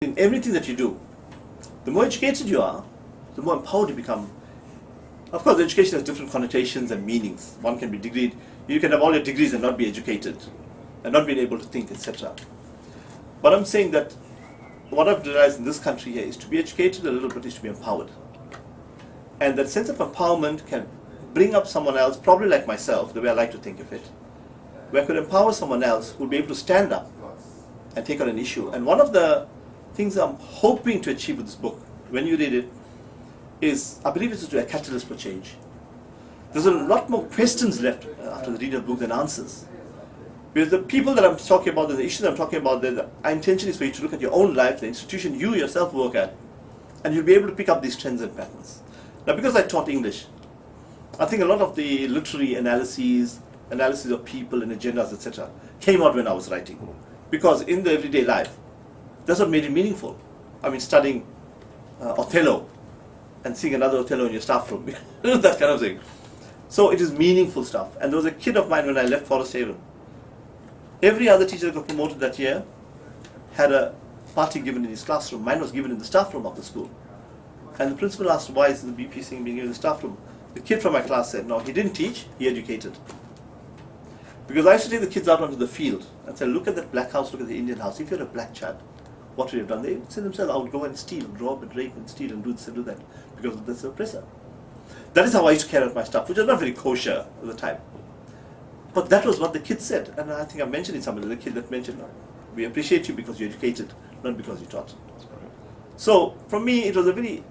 In everything that you do, the more educated you are, the more empowered you become. Of course, education has different connotations and meanings. One can be degreed, you can have all your degrees and not be educated, and not being able to think, etc. But I'm saying that what I've realized in this country here is to be educated a little bit is to be empowered. And that sense of empowerment can bring up someone else, probably like myself, the way I like to think of it, where I could empower someone else who would be able to stand up and take on an issue. And one of the things I'm hoping to achieve with this book, when you read it, is I believe it's a catalyst for change. There's a lot more questions left after the reading of the book than answers. Because the people that I'm talking about, the issues that I'm talking about, the intention is for you to look at your own life, the institution you yourself work at, and you'll be able to pick up these trends and patterns. Now, because I taught English, I think a lot of the literary analyses of people and agendas, etc., came out when I was writing. Because in the everyday life, that's what made it meaningful. I mean, studying Othello and seeing another Othello in your staff room, that kind of thing. So it is meaningful stuff. And there was a kid of mine when I left Forest Haven. Every other teacher that got promoted that year had a party given in his classroom. Mine was given in the staff room of the school. And the principal asked, why is the P Singh being given in the staff room? The kid from my class said, no, he didn't teach, he educated. Because I used to take the kids out onto the field and say, look at that black house, look at the Indian house. If you're a black child, what would you have done? They would say themselves, I would go and steal, rob and rape and steal and do this and do that, because that's the oppressor. That is how I used to carry out my stuff, which was not very kosher at the time. But that was what the kids said, and I think I mentioned it somewhere, the kid that mentioned, we appreciate you because you're educated, not because you taught. So, for me, it was a very,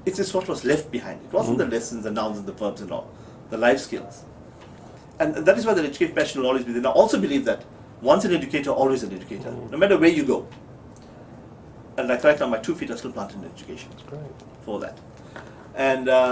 it's just what was left behind. It wasn't the lessons, the nouns and the verbs and all, the life skills. And that is why the educative passion will always be there. And I also believe that once an educator, always an educator, no matter where you go. And like right now, my 2 feet are still planted in education for that. And